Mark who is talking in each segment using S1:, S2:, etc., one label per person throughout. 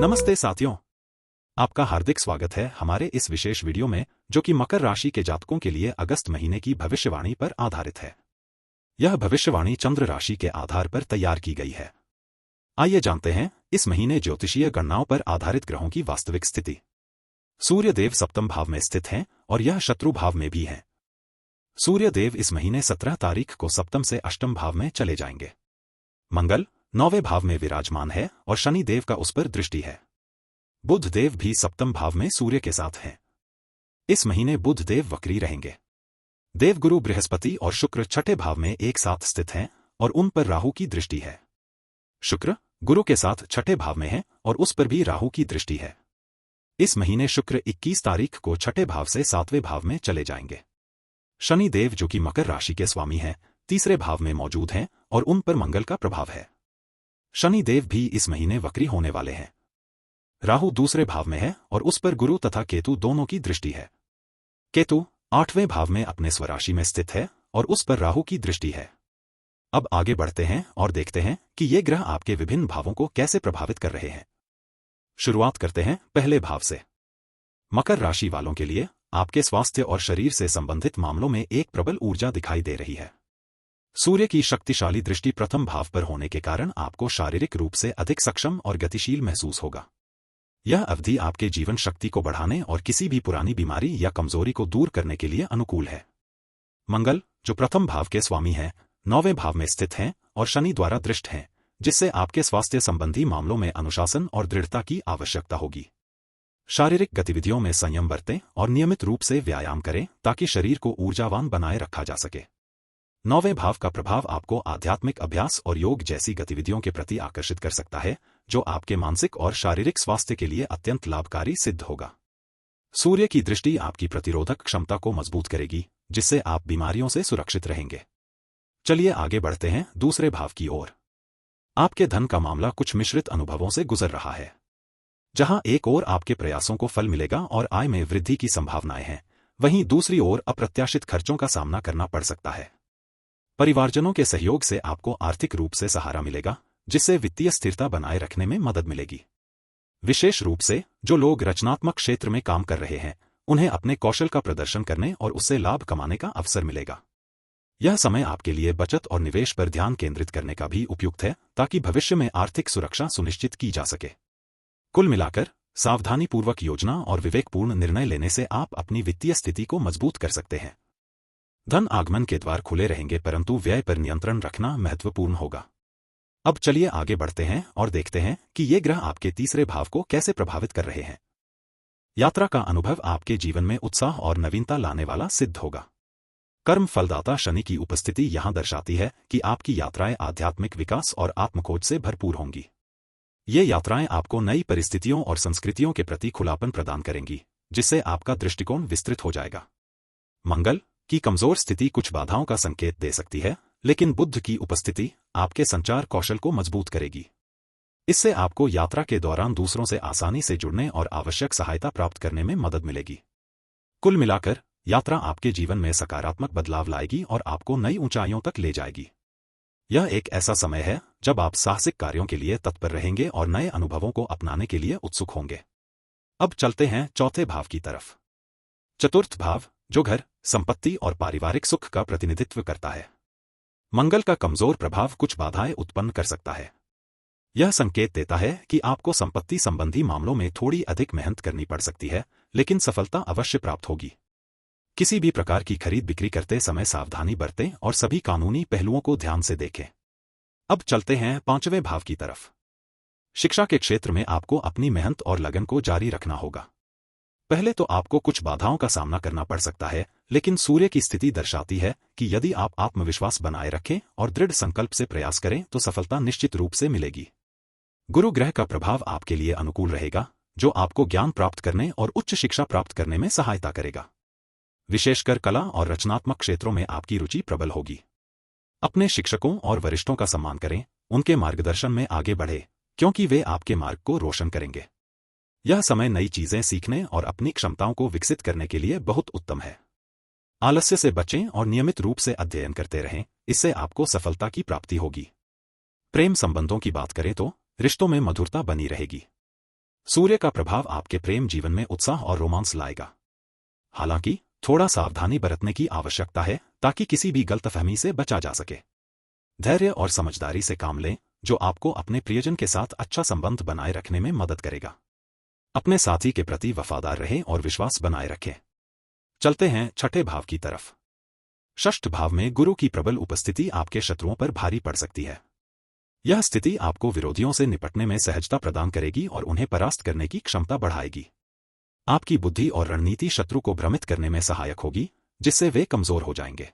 S1: नमस्ते साथियों, आपका हार्दिक स्वागत है हमारे इस विशेष वीडियो में जो कि मकर राशि के जातकों के लिए अगस्त महीने की भविष्यवाणी पर आधारित है। यह भविष्यवाणी चंद्र राशि के आधार पर तैयार की गई है। आइए जानते हैं इस महीने ज्योतिषीय गणनाओं पर आधारित ग्रहों की वास्तविक स्थिति। सूर्य देव सप्तम भाव में स्थित हैं और यह शत्रु भाव में भी हैं। सूर्य देव इस महीने 17 तारीख को सप्तम से अष्टम भाव में चले जाएंगे। मंगल 9वें भाव में विराजमान है और शनि देव का उस पर दृष्टि है। बुध देव भी सप्तम भाव में सूर्य के साथ हैं। इस महीने बुध देव वक्री रहेंगे। देवगुरु बृहस्पति और शुक्र छठे भाव में एक साथ स्थित हैं और उन पर राहु की दृष्टि है। शुक्र गुरु के साथ छठे भाव में है और उस पर भी राहु की दृष्टि है। इस महीने शुक्र 21 तारीख को छठे भाव से 7वें भाव में चले जाएंगे। शनि देव जो कि मकर राशि के स्वामी हैं, तीसरे भाव में मौजूद हैं और उन पर मंगल का प्रभाव है। शनि देव भी इस महीने वक्री होने वाले हैं। राहु दूसरे भाव में है और उस पर गुरु तथा केतु दोनों की दृष्टि है। केतु 8वें भाव में अपने स्वराशि में स्थित है और उस पर राहु की दृष्टि है। अब आगे बढ़ते हैं और देखते हैं कि ये ग्रह आपके विभिन्न भावों को कैसे प्रभावित कर रहे हैं। शुरुआत करते हैं पहले भाव से। मकर राशि वालों के लिए आपके स्वास्थ्य और शरीर से संबंधित मामलों में एक प्रबल ऊर्जा दिखाई दे रही है। सूर्य की शक्तिशाली दृष्टि प्रथम भाव पर होने के कारण आपको शारीरिक रूप से अधिक सक्षम और गतिशील महसूस होगा। यह अवधि आपके जीवन शक्ति को बढ़ाने और किसी भी पुरानी बीमारी या कमजोरी को दूर करने के लिए अनुकूल है। मंगल जो प्रथम भाव के स्वामी हैं, 9वें भाव में स्थित हैं और शनि द्वारा दृष्ट हैं, जिससे आपके स्वास्थ्य संबंधी मामलों में अनुशासन और दृढ़ता की आवश्यकता होगी। शारीरिक गतिविधियों में संयम बरतें और नियमित रूप से व्यायाम करें ताकि शरीर को ऊर्जावान बनाए रखा जा सके। 9वें भाव का प्रभाव आपको आध्यात्मिक अभ्यास और योग जैसी गतिविधियों के प्रति आकर्षित कर सकता है, जो आपके मानसिक और शारीरिक स्वास्थ्य के लिए अत्यंत लाभकारी सिद्ध होगा। सूर्य की दृष्टि आपकी प्रतिरोधक क्षमता को मजबूत करेगी, जिससे आप बीमारियों से सुरक्षित रहेंगे। चलिए आगे बढ़ते हैं दूसरे भाव की ओर। आपके धन का मामला कुछ मिश्रित अनुभवों से गुजर रहा है। जहां एक ओर आपके प्रयासों को फल मिलेगा और आय में वृद्धि की संभावनाएं हैं, वहीं दूसरी ओर अप्रत्याशित खर्चों का सामना करना पड़ सकता है। परिवारजनों के सहयोग से आपको आर्थिक रूप से सहारा मिलेगा, जिससे वित्तीय स्थिरता बनाए रखने में मदद मिलेगी। विशेष रूप से जो लोग रचनात्मक क्षेत्र में काम कर रहे हैं, उन्हें अपने कौशल का प्रदर्शन करने और उससे लाभ कमाने का अवसर मिलेगा। यह समय आपके लिए बचत और निवेश पर ध्यान केंद्रित करने का भी उपयुक्त है, ताकि भविष्य में आर्थिक सुरक्षा सुनिश्चित की जा सके। कुल मिलाकर सावधानीपूर्वक योजना और विवेकपूर्ण निर्णय लेने से आप अपनी वित्तीय स्थिति को मजबूत कर सकते हैं। धन आगमन के द्वार खुले रहेंगे, परंतु व्यय पर नियंत्रण रखना महत्वपूर्ण होगा। अब चलिए आगे बढ़ते हैं और देखते हैं कि ये ग्रह आपके तीसरे भाव को कैसे प्रभावित कर रहे हैं। यात्रा का अनुभव आपके जीवन में उत्साह और नवीनता लाने वाला सिद्ध होगा। कर्म फलदाता शनि की उपस्थिति यहां दर्शाती है कि आपकी यात्राएं आध्यात्मिक विकास और आत्मखोज से भरपूर होंगी। ये यात्राएं आपको नई परिस्थितियों और संस्कृतियों के प्रति खुलापन प्रदान करेंगी, जिससे आपका दृष्टिकोण विस्तृत हो जाएगा। मंगल की कमजोर स्थिति कुछ बाधाओं का संकेत दे सकती है, लेकिन बुध की उपस्थिति आपके संचार कौशल को मजबूत करेगी। इससे आपको यात्रा के दौरान दूसरों से आसानी से जुड़ने और आवश्यक सहायता प्राप्त करने में मदद मिलेगी। कुल मिलाकर यात्रा आपके जीवन में सकारात्मक बदलाव लाएगी और आपको नई ऊंचाइयों तक ले जाएगी। यह एक ऐसा समय है जब आप साहसिक कार्यों के लिए तत्पर रहेंगे और नए अनुभवों को अपनाने के लिए उत्सुक होंगे। अब चलते हैं चौथे भाव की तरफ। चतुर्थ भाव जो घर, संपत्ति और पारिवारिक सुख का प्रतिनिधित्व करता है। मंगल का कमजोर प्रभाव कुछ बाधाएं उत्पन्न कर सकता है। यह संकेत देता है कि आपको संपत्ति संबंधी मामलों में थोड़ी अधिक मेहनत करनी पड़ सकती है, लेकिन सफलता अवश्य प्राप्त होगी। किसी भी प्रकार की खरीद बिक्री करते समय सावधानी बरतें और सभी कानूनी पहलुओं को ध्यान से देखें। अब चलते हैं पांचवें भाव की तरफ। शिक्षा के क्षेत्र में आपको अपनी मेहनत और लगन को जारी रखना होगा। पहले तो आपको कुछ बाधाओं का सामना करना पड़ सकता है, लेकिन सूर्य की स्थिति दर्शाती है कि यदि आप आत्मविश्वास बनाए रखें और दृढ़ संकल्प से प्रयास करें तो सफलता निश्चित रूप से मिलेगी। गुरु ग्रह का प्रभाव आपके लिए अनुकूल रहेगा, जो आपको ज्ञान प्राप्त करने और उच्च शिक्षा प्राप्त करने में सहायता करेगा। विशेषकर कला और रचनात्मक क्षेत्रों में आपकी रुचि प्रबल होगी। अपने शिक्षकों और वरिष्ठों का सम्मान करें, उनके मार्गदर्शन में आगे बढ़े, क्योंकि वे आपके मार्ग को रोशन करेंगे। यह समय नई चीजें सीखने और अपनी क्षमताओं को विकसित करने के लिए बहुत उत्तम है। आलस्य से बचें और नियमित रूप से अध्ययन करते रहें, इससे आपको सफलता की प्राप्ति होगी। प्रेम संबंधों की बात करें तो रिश्तों में मधुरता बनी रहेगी। सूर्य का प्रभाव आपके प्रेम जीवन में उत्साह और रोमांस लाएगा। हालांकि थोड़ा सावधानी बरतने की आवश्यकता है ताकि किसी भी गलतफहमी से बचा जा सके। धैर्य और समझदारी से काम लें, जो आपको अपने प्रियजन के साथ अच्छा संबंध बनाए रखने में मदद करेगा। अपने साथी के प्रति वफादार रहें और विश्वास बनाए रखें। चलते हैं छठे भाव की तरफ। षष्ठ भाव में गुरु की प्रबल उपस्थिति आपके शत्रुओं पर भारी पड़ सकती है। यह स्थिति आपको विरोधियों से निपटने में सहजता प्रदान करेगी और उन्हें परास्त करने की क्षमता बढ़ाएगी। आपकी बुद्धि और रणनीति शत्रु को भ्रमित करने में सहायक होगी, जिससे वे कमजोर हो जाएंगे।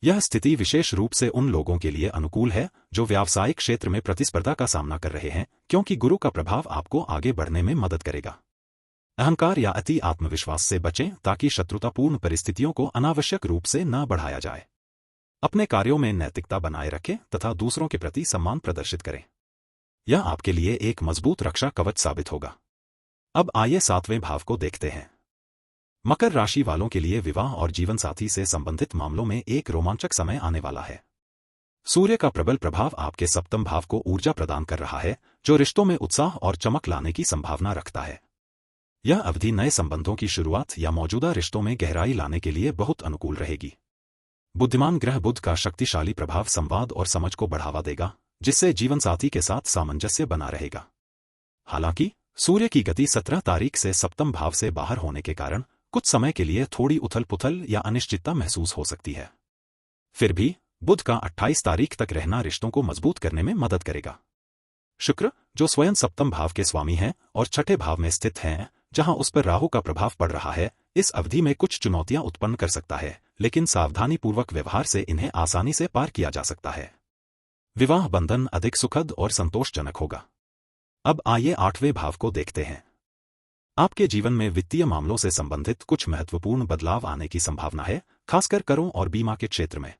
S1: यह स्थिति विशेष रूप से उन लोगों के लिए अनुकूल है जो व्यावसायिक क्षेत्र में प्रतिस्पर्धा का सामना कर रहे हैं, क्योंकि गुरु का प्रभाव आपको आगे बढ़ने में मदद करेगा। अहंकार या अति आत्मविश्वास से बचें ताकि शत्रुतापूर्ण परिस्थितियों को अनावश्यक रूप से न बढ़ाया जाए। अपने कार्यों में नैतिकता बनाए रखें तथा दूसरों के प्रति सम्मान प्रदर्शित करें। यह आपके लिए एक मजबूत रक्षा कवच साबित होगा। अब आइए सातवें भाव को देखते हैं। मकर राशि वालों के लिए विवाह और जीवनसाथी से संबंधित मामलों में एक रोमांचक समय आने वाला है। सूर्य का प्रबल प्रभाव आपके सप्तम भाव को ऊर्जा प्रदान कर रहा है, जो रिश्तों में उत्साह और चमक लाने की संभावना रखता है। यह अवधि नए संबंधों की शुरुआत या मौजूदा रिश्तों में गहराई लाने के लिए बहुत अनुकूल रहेगी। बुद्धिमान ग्रह बुध का शक्तिशाली प्रभाव संवाद और समझ को बढ़ावा देगा, जिससे जीवनसाथी के साथ सामंजस्य बना रहेगा। हालांकि सूर्य की गति 17 तारीख से सप्तम भाव से बाहर होने के कारण कुछ समय के लिए थोड़ी उथल-पुथल या अनिश्चितता महसूस हो सकती है। फिर भी बुध का 28 तारीख तक रहना रिश्तों को मजबूत करने में मदद करेगा। शुक्र, जो स्वयं सप्तम भाव के स्वामी हैं और छठे भाव में स्थित हैं, जहां उस पर राहु का प्रभाव पड़ रहा है, इस अवधि में कुछ चुनौतियां उत्पन्न कर सकता है, लेकिन सावधानीपूर्वक व्यवहार से इन्हें आसानी से पार किया जा सकता है। विवाह बंधन अधिक सुखद और संतोषजनक होगा। अब आइए आठवें भाव को देखते हैं। आपके जीवन में वित्तीय मामलों से संबंधित कुछ महत्वपूर्ण बदलाव आने की संभावना है, खासकर करों और बीमा के क्षेत्र में।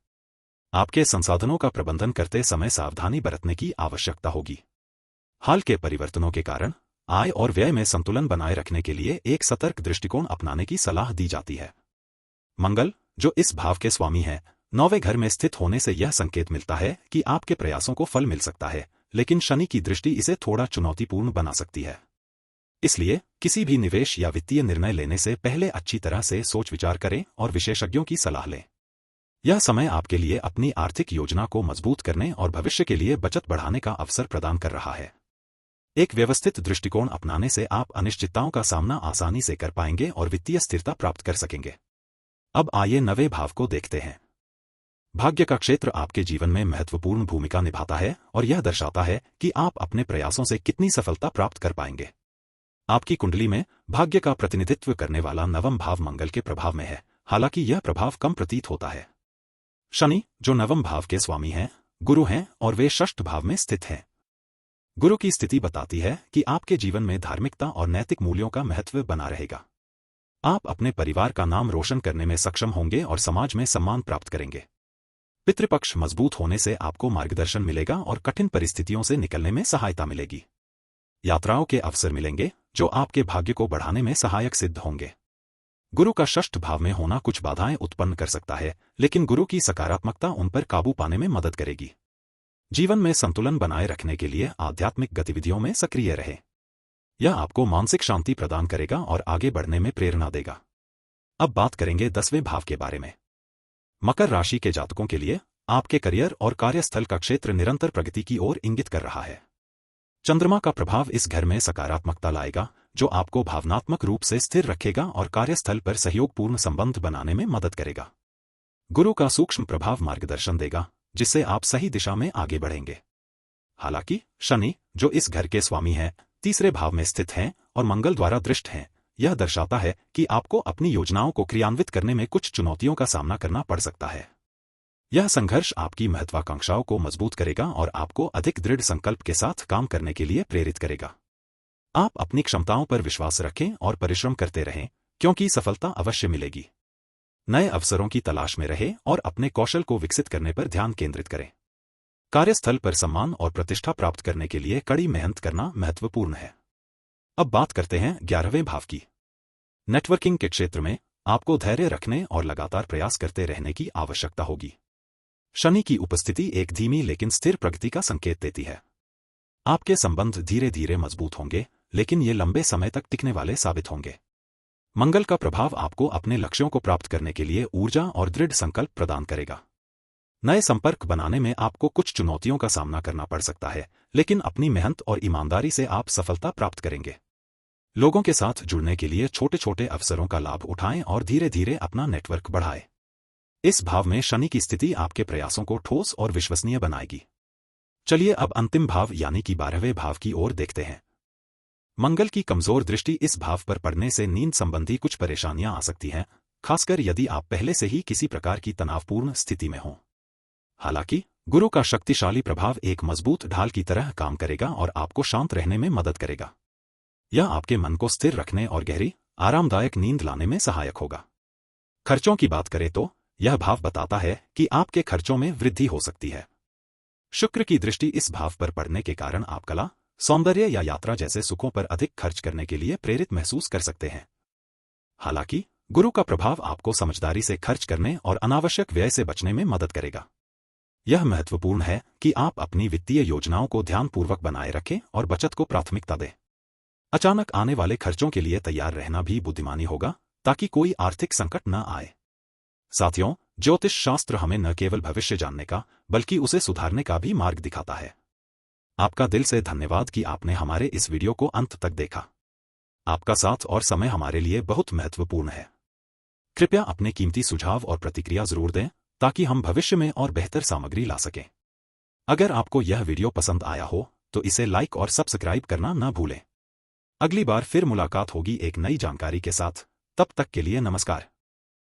S1: आपके संसाधनों का प्रबंधन करते समय सावधानी बरतने की आवश्यकता होगी। हाल के परिवर्तनों के कारण आय और व्यय में संतुलन बनाए रखने के लिए एक सतर्क दृष्टिकोण अपनाने की सलाह दी जाती है। मंगल, जो इस भाव के स्वामी है, 9वें घर में स्थित होने से यह संकेत मिलता है कि आपके प्रयासों को फल मिल सकता है, लेकिन शनि की दृष्टि इसे थोड़ा चुनौतीपूर्ण बना सकती है। इसलिए किसी भी निवेश या वित्तीय निर्णय लेने से पहले अच्छी तरह से सोच विचार करें और विशेषज्ञों की सलाह लें। यह समय आपके लिए अपनी आर्थिक योजना को मजबूत करने और भविष्य के लिए बचत बढ़ाने का अवसर प्रदान कर रहा है। एक व्यवस्थित दृष्टिकोण अपनाने से आप अनिश्चितताओं का सामना आसानी से कर पाएंगे और वित्तीय स्थिरता प्राप्त कर सकेंगे। अब आइए 9वें भाव को देखते हैं। भाग्य का क्षेत्र आपके जीवन में महत्वपूर्ण भूमिका निभाता है और यह दर्शाता है कि आप अपने प्रयासों से कितनी सफलता प्राप्त कर पाएंगे। आपकी कुंडली में भाग्य का प्रतिनिधित्व करने वाला 9वां भाव मंगल के प्रभाव में है, हालांकि यह प्रभाव कम प्रतीत होता है। शनि, जो 9वां भाव के स्वामी हैं, गुरु हैं और वे षष्ठ भाव में स्थित हैं। गुरु की स्थिति बताती है कि आपके जीवन में धार्मिकता और नैतिक मूल्यों का महत्व बना रहेगा। आप अपने परिवार का नाम रोशन करने में सक्षम होंगे और समाज में सम्मान प्राप्त करेंगे। पितृपक्ष मजबूत होने से आपको मार्गदर्शन मिलेगा और कठिन परिस्थितियों से निकलने में सहायता मिलेगी। यात्राओं के अवसर मिलेंगे, जो आपके भाग्य को बढ़ाने में सहायक सिद्ध होंगे। गुरु का षष्ठ भाव में होना कुछ बाधाएं उत्पन्न कर सकता है, लेकिन गुरु की सकारात्मकता उन पर काबू पाने में मदद करेगी। जीवन में संतुलन बनाए रखने के लिए आध्यात्मिक गतिविधियों में सक्रिय रहें। यह आपको मानसिक शांति प्रदान करेगा और आगे बढ़ने में प्रेरणा देगा। अब बात करेंगे 10वें भाव के बारे में। मकर राशि के जातकों के लिए आपके करियर और कार्यस्थल का क्षेत्र निरंतर प्रगति की ओर इंगित कर रहा है। चंद्रमा का प्रभाव इस घर में सकारात्मकता लाएगा, जो आपको भावनात्मक रूप से स्थिर रखेगा और कार्यस्थल पर सहयोगपूर्ण संबंध बनाने में मदद करेगा। गुरु का सूक्ष्म प्रभाव मार्गदर्शन देगा, जिससे आप सही दिशा में आगे बढ़ेंगे। हालांकि शनि, जो इस घर के स्वामी हैं, तीसरे भाव में स्थित हैं और मंगल द्वारा दृष्ट हैं। यह दर्शाता है कि आपको अपनी योजनाओं को क्रियान्वित करने में कुछ चुनौतियों का सामना करना पड़ सकता है। यह संघर्ष आपकी महत्वाकांक्षाओं को मजबूत करेगा और आपको अधिक दृढ़ संकल्प के साथ काम करने के लिए प्रेरित करेगा। आप अपनी क्षमताओं पर विश्वास रखें और परिश्रम करते रहें, क्योंकि सफलता अवश्य मिलेगी। नए अवसरों की तलाश में रहें और अपने कौशल को विकसित करने पर ध्यान केंद्रित करें। कार्यस्थल पर सम्मान और प्रतिष्ठा प्राप्त करने के लिए कड़ी मेहनत करना महत्वपूर्ण है। अब बात करते हैं 11वें भाव की। नेटवर्किंग के क्षेत्र में आपको धैर्य रखने और लगातार प्रयास करते रहने की आवश्यकता होगी। शनि की उपस्थिति एक धीमी लेकिन स्थिर प्रगति का संकेत देती है। आपके संबंध धीरे धीरे मजबूत होंगे, लेकिन ये लंबे समय तक टिकने वाले साबित होंगे। मंगल का प्रभाव आपको अपने लक्ष्यों को प्राप्त करने के लिए ऊर्जा और दृढ़ संकल्प प्रदान करेगा। नए संपर्क बनाने में आपको कुछ चुनौतियों का सामना करना पड़ सकता है, लेकिन अपनी मेहनत और ईमानदारी से आप सफलता प्राप्त करेंगे। लोगों के साथ जुड़ने के लिए छोटे छोटे अवसरों का लाभ उठाएं और धीरे धीरे अपना नेटवर्क बढ़ाएं। इस भाव में शनि की स्थिति आपके प्रयासों को ठोस और विश्वसनीय बनाएगी। चलिए अब अंतिम भाव यानी कि 12वें भाव की ओर देखते हैं। मंगल की कमजोर दृष्टि इस भाव पर पड़ने से नींद संबंधी कुछ परेशानियां आ सकती हैं, खासकर यदि आप पहले से ही किसी प्रकार की तनावपूर्ण स्थिति में हों। हालांकि गुरु का शक्तिशाली प्रभाव एक मजबूत ढाल की तरह काम करेगा और आपको शांत रहने में मदद करेगा। यह आपके मन को स्थिर रखने और गहरी, आरामदायक नींद लाने में सहायक होगा। खर्चों की बात करें तो यह भाव बताता है कि आपके खर्चों में वृद्धि हो सकती है। शुक्र की दृष्टि इस भाव पर पड़ने के कारण आप कला, सौंदर्य या यात्रा जैसे सुखों पर अधिक खर्च करने के लिए प्रेरित महसूस कर सकते हैं। हालांकि गुरु का प्रभाव आपको समझदारी से खर्च करने और अनावश्यक व्यय से बचने में मदद करेगा। यह महत्वपूर्ण है कि आप अपनी वित्तीय योजनाओं को ध्यानपूर्वक बनाए रखें और बचत को प्राथमिकता दें। अचानक आने वाले खर्चों के लिए तैयार रहना भी बुद्धिमानी होगा, ताकि कोई आर्थिक संकट न आए। साथियों, ज्योतिष शास्त्र हमें न केवल भविष्य जानने का, बल्कि उसे सुधारने का भी मार्ग दिखाता है। आपका दिल से धन्यवाद कि आपने हमारे इस वीडियो को अंत तक देखा। आपका साथ और समय हमारे लिए बहुत महत्वपूर्ण है। कृपया अपने कीमती सुझाव और प्रतिक्रिया जरूर दें, ताकि हम भविष्य में और बेहतर सामग्री ला सकें। अगर आपको यह वीडियो पसंद आया हो तो इसे लाइक और सब्सक्राइब करना न भूलें। अगली बार फिर मुलाकात होगी एक नई जानकारी के साथ। तब तक के लिए नमस्कार।